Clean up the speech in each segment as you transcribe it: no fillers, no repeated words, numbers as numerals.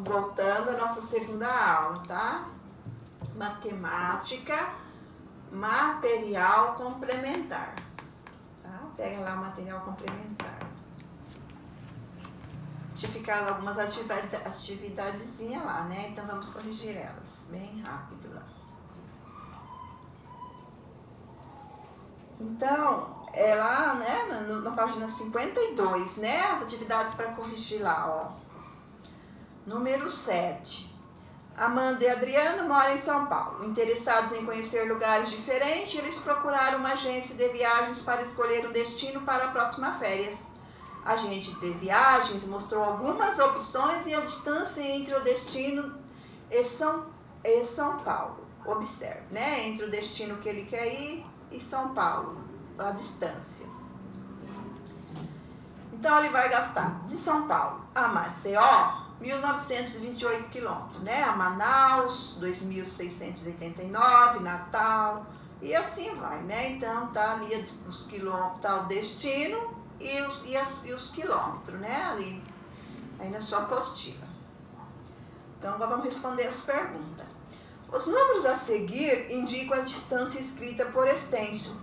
voltando à nossa segunda aula, tá? Matemática, material complementar. Tá? Pega lá o material complementar. Tinha ficado algumas atividadezinhas lá, né? Então vamos corrigir elas bem rápido lá. Então, é lá, né, na página 52, né? As atividades para corrigir lá, ó. Número 7. Amanda e Adriano moram em São Paulo. Interessados em conhecer lugares diferentes, eles procuraram uma agência de viagens para escolher um destino para a próxima férias. A agente de viagens mostrou algumas opções e a distância entre o destino e São Paulo. Observe, né? Entre o destino que ele quer ir e São Paulo, a distância. Então, ele vai gastar de São Paulo a Maceió, 1.928 quilômetros, né? A Manaus, 2.689, Natal, e assim vai, né? Então, tá ali os quilômetros, tá o destino e os quilômetros, né? Ali, aí na sua apostila. Então, agora vamos responder as perguntas. Os números a seguir indicam a distância escrita por extenso,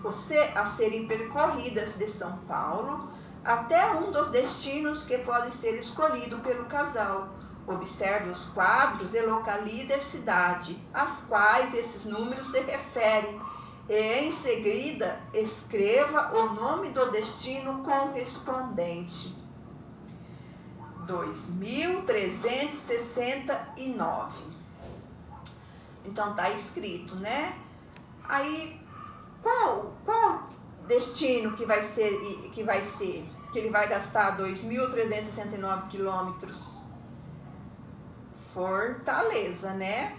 a serem percorridas de São Paulo até um dos destinos que pode ser escolhido pelo casal. Observe os quadros e localize a cidade, às quais esses números se referem, e em seguida escreva o nome do destino correspondente. 2.369. Então tá escrito, né? Aí qual destino que ele vai gastar 2.369 quilômetros? Fortaleza, né?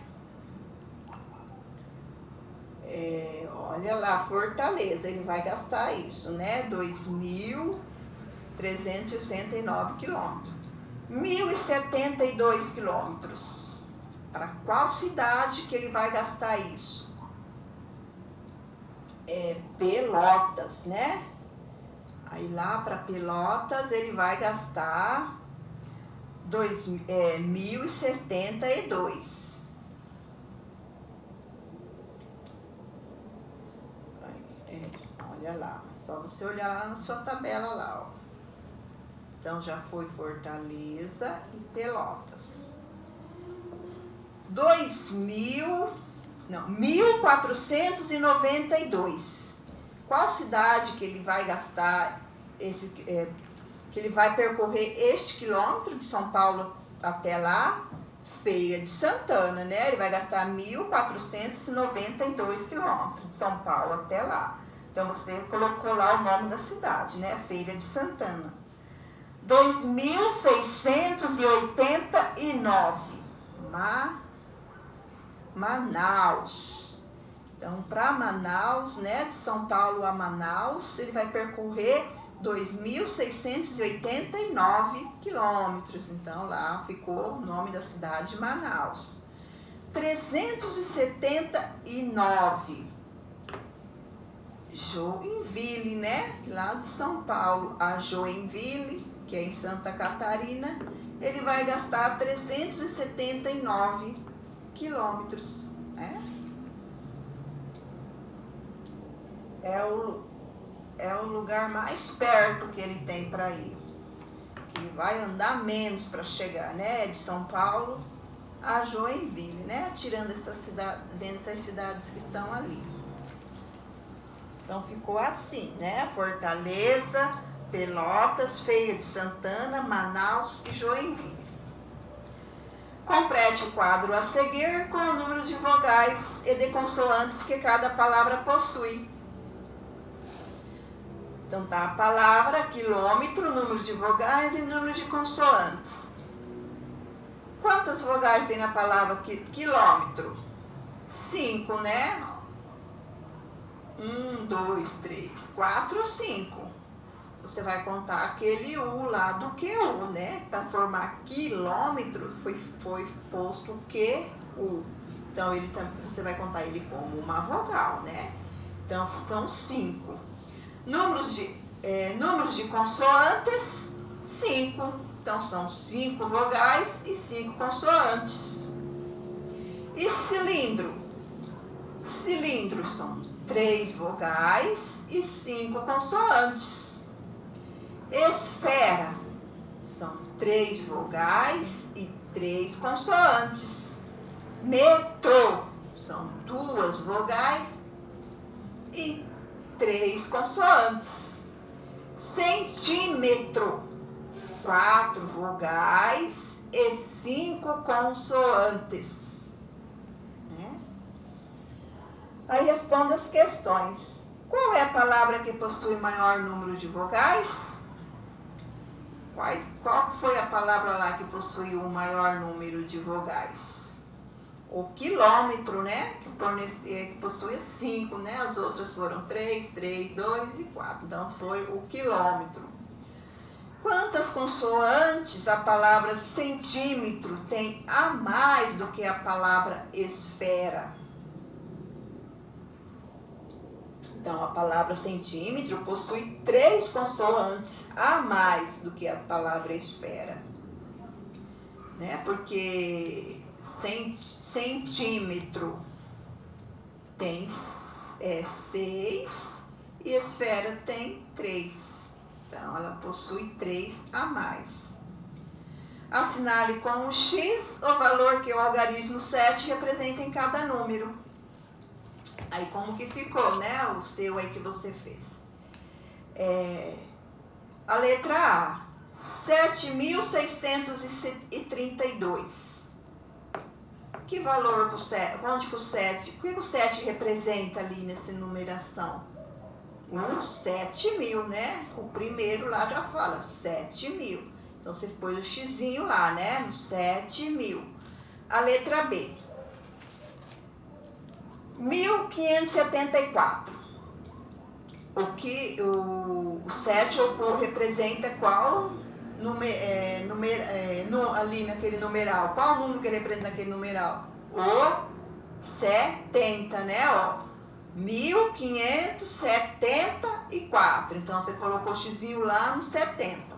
Olha lá, Fortaleza, ele vai gastar isso, né? 2.369 quilômetros. 1.072 quilômetros. Para qual cidade que ele vai gastar isso? Pelotas, né? Aí lá para Pelotas ele vai gastar 1.072. Olha lá, só você olhar lá na sua tabela lá, ó. Então já foi Fortaleza e Pelotas. 1.492. Qual cidade que ele vai gastar que ele vai percorrer este quilômetro de São Paulo até lá? Feira de Santana, né? Ele vai gastar 1.492 quilômetros de São Paulo até lá. Então você colocou lá o nome da cidade, né? Feira de Santana. 2.689. Manaus. Então, para Manaus, né, de São Paulo a Manaus, ele vai percorrer 2.689 quilômetros. Então, lá ficou o nome da cidade, Manaus. 379. Joinville, né? Lá de São Paulo a Joinville, que é em Santa Catarina, ele vai gastar 379 quilômetros, né? É o lugar mais perto que ele tem para ir, que vai andar menos para chegar, né? De São Paulo a Joinville, né? Tirando essas cidades, vendo essas cidades que estão ali. Então ficou assim, né? Fortaleza, Pelotas, Feira de Santana, Manaus e Joinville. Complete o quadro a seguir com o número de vogais e de consoantes que cada palavra possui. Então tá a palavra, quilômetro, número de vogais e número de consoantes. Quantas vogais tem na palavra quilômetro? 5, né? 1, 2, 3, 4, 5. Você vai contar aquele U lá do QU, né? Para formar quilômetro foi posto o QU. Então, você vai contar ele como uma vogal, né? Então, são 5. Números de consoantes, 5. Então, são 5 vogais e 5 consoantes. E cilindro? Cilindro são 3 vogais e 5 consoantes. Esfera são 3 vogais e 3 consoantes. Metrô são 2 vogais e 3 consoantes. Centímetro, 4 vogais e 5 consoantes. Né? Aí responda as questões. Qual é a palavra que possui maior número de vogais? Qual foi a palavra lá que possuiu o maior número de vogais? O quilômetro, né? Que possui 5, né? As outras foram 3, 2 e 4. Então, foi o quilômetro. Quantas consoantes a palavra centímetro tem a mais do que a palavra esfera? Então, a palavra centímetro possui 3 consoantes a mais do que a palavra esfera. Né? Porque centímetro tem 6 e esfera tem 3. Então, ela possui 3 a mais. Assinale com o X o valor que o algarismo 7 representa em cada número. Aí, como que ficou, né? O seu aí que você fez. A letra A, 7.632. Que valor o 7? Onde que o 7? O que o 7 representa ali nessa numeração? O 7.000, né? O primeiro lá já fala 7.000. Então, você pôs o xizinho lá, né? No 7.000. A letra B. 1574. O 7 representa qual ali naquele numeral? Qual número que ele representa naquele numeral? O 70, né? Ó, 1574. Então, você colocou o xizinho lá no 70.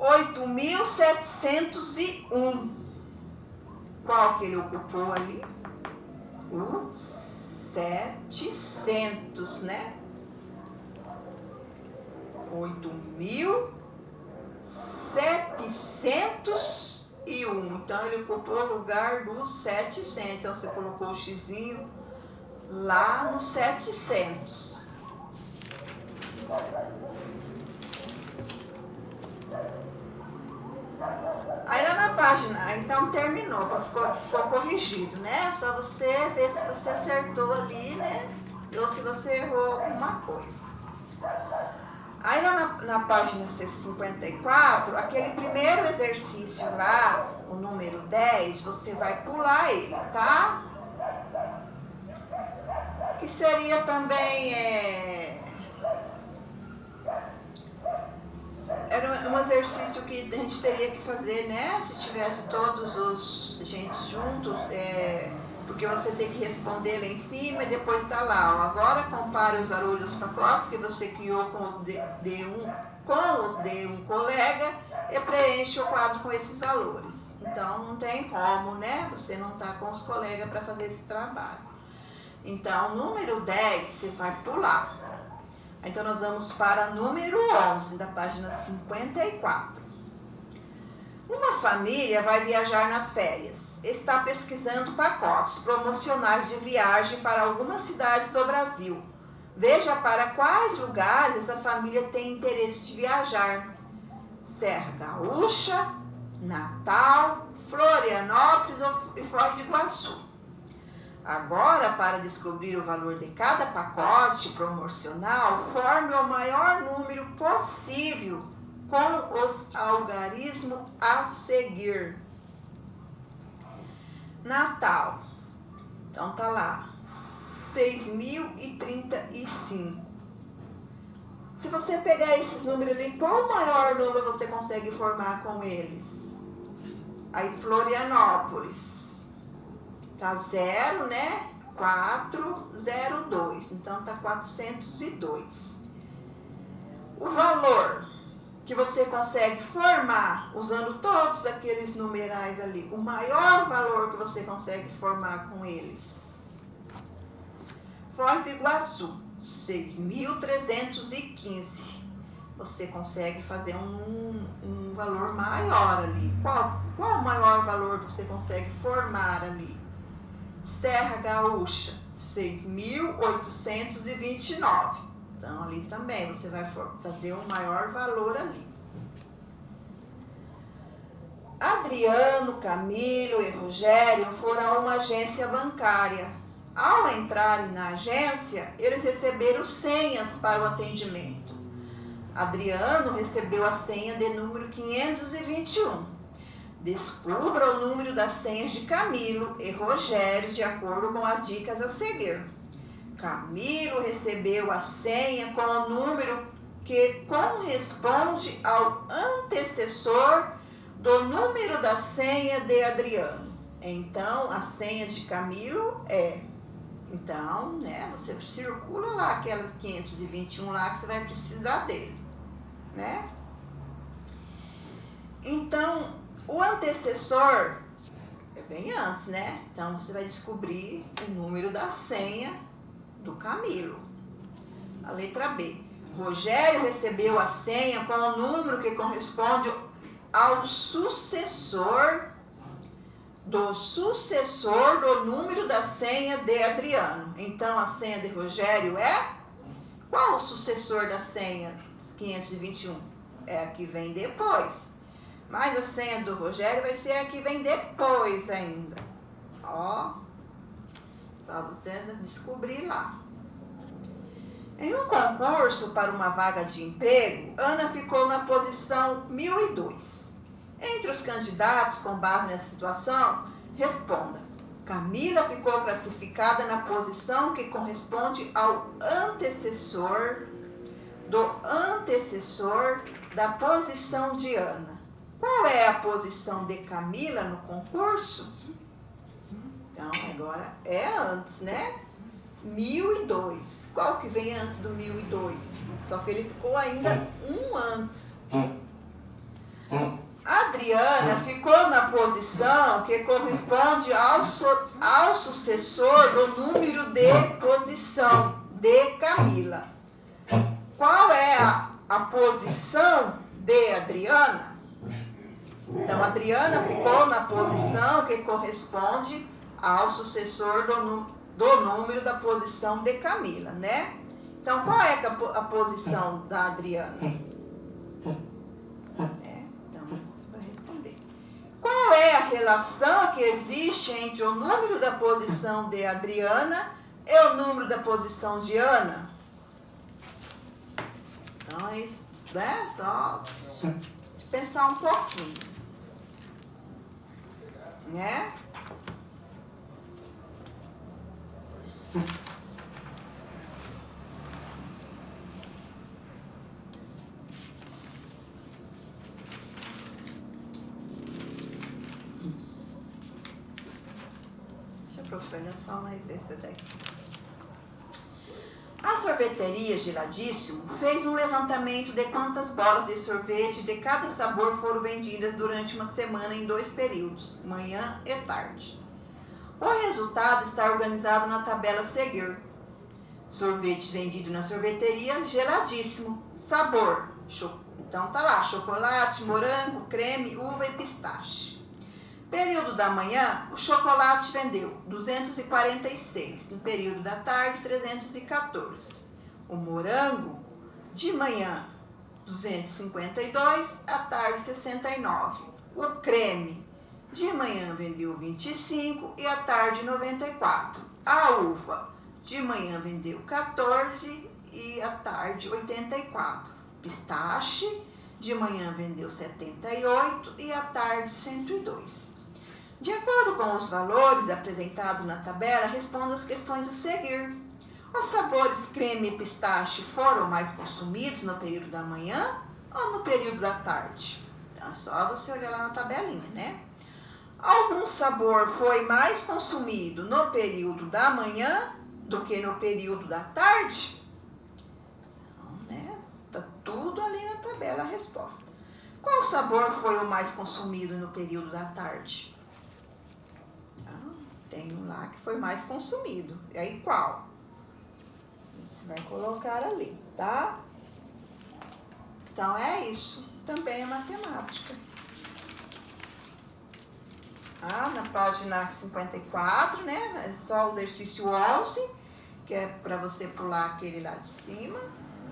8.701. Qual que ele ocupou ali? O 700, né? 8.701. Então, ele ocupou o lugar do 700. Então, você colocou o xizinho lá no 700. Aí lá na página, então terminou, ficou corrigido, né? Só você ver se você acertou ali, né? Ou se você errou alguma coisa. Aí lá na página 54, aquele primeiro exercício lá, o número 10, você vai pular ele, tá? Que seria também era um exercício que a gente teria que fazer, né? Se tivesse todos os gente juntos, porque você tem que responder lá em cima e depois tá lá. Ó, agora compare os valores dos pacotes que você criou com os de um colega e preenche o quadro com esses valores. Então, não tem como, né? Você não tá com os colegas para fazer esse trabalho. Então, número 10, você vai pular. Então, nós vamos para número 11, da página 54. Uma família vai viajar nas férias. Está pesquisando pacotes promocionais de viagem para algumas cidades do Brasil. Veja para quais lugares a família tem interesse de viajar. Serra Gaúcha, Natal, Florianópolis e Foz do Iguaçu. Agora, para descobrir o valor de cada pacote promocional, forme o maior número possível com os algarismos a seguir. Natal. Então, tá lá. 6.035. Se você pegar esses números ali, qual o maior número você consegue formar com eles? Aí, Florianópolis. Tá 0, né? 402. Então, tá 402. O valor que você consegue formar, usando todos aqueles numerais ali, o maior valor que você consegue formar com eles. Foz do Iguaçu, 6.315. Você consegue fazer um valor maior ali. Qual o maior valor que você consegue formar ali? Serra Gaúcha, 6.829. Então, ali também você vai fazer um maior valor ali. Adriano, Camilo e Rogério foram a uma agência bancária. Ao entrarem na agência, eles receberam senhas para o atendimento. Adriano recebeu a senha de número 521. Descubra o número das senhas de Camilo e Rogério de acordo com as dicas a seguir. Camilo recebeu a senha com o número que corresponde ao antecessor do número da senha de Adriano. Então, a senha de Camilo é... Então, né, você circula lá aquelas 521 lá que você vai precisar dele, né? Então, o antecessor vem antes, né? Então, você vai descobrir o número da senha do Camilo. A letra B. Rogério recebeu a senha com o número que corresponde ao sucessor do número da senha de Adriano. Então, a senha de Rogério é... Qual o sucessor da senha 521? É a que vem depois. Mas a senha do Rogério vai ser a que vem depois ainda. Ó, só você descobrir lá. Em um concurso para uma vaga de emprego, Ana ficou na posição 1002. Entre os candidatos, com base nessa situação, responda. Camila ficou classificada na posição que corresponde ao antecessor da posição de Ana. Qual é a posição de Camila no concurso? Então, agora é antes, né? 1002. Qual que vem antes do 1002? Só que ele ficou ainda um antes. Adriana ficou na posição que corresponde ao sucessor do número de posição de Camila. Qual é a posição de Adriana? Então, Adriana ficou na posição que corresponde ao sucessor do número da posição de Camila, né? Então, qual é a posição da Adriana? Qual é a relação que existe entre o número da posição de Adriana e o número da posição de Ana? Então, é isso, né? Só pensar um pouquinho, né? Olha só mais esse daqui. A sorveteria Geladíssimo fez um levantamento de quantas bolas de sorvete de cada sabor foram vendidas durante uma semana em 2 períodos, manhã e tarde. O resultado está organizado na tabela a seguir. Sorvetes vendidos na sorveteria Geladíssimo. Sabor. Então tá lá, chocolate, morango, creme, uva e pistache. Período da manhã, o chocolate vendeu 246, no período da tarde 314. O morango, de manhã 252, à tarde 69. O creme, de manhã vendeu 25 e à tarde 94. A uva, de manhã vendeu 14 e à tarde 84. Pistache, de manhã vendeu 78 e à tarde 102. De acordo com os valores apresentados na tabela, responda as questões a seguir. Os sabores creme e pistache foram mais consumidos no período da manhã ou no período da tarde? Então, é só você olhar lá na tabelinha, né? Algum sabor foi mais consumido no período da manhã do que no período da tarde? Então, né? Está tudo ali na tabela. bela resposta. Qual sabor foi o mais consumido no período da tarde? Tem um lá que foi mais consumido. E aí qual? Você vai colocar ali, tá? Então é isso. Também é matemática. Na página 54, né? É só o exercício 11, que é para você pular aquele lá de cima.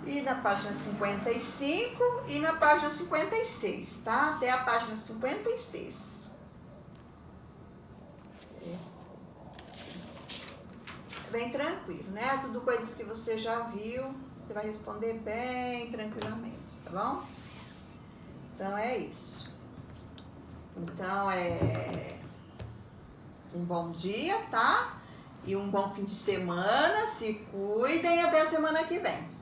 E na página 55 e na página 56, tá? Até a página 56. Bem tranquilo, né? Tudo coisas que você já viu, você vai responder bem tranquilamente, tá bom? Então é isso. Então um bom dia, tá? E um bom fim de semana. Se cuidem, até a semana que vem.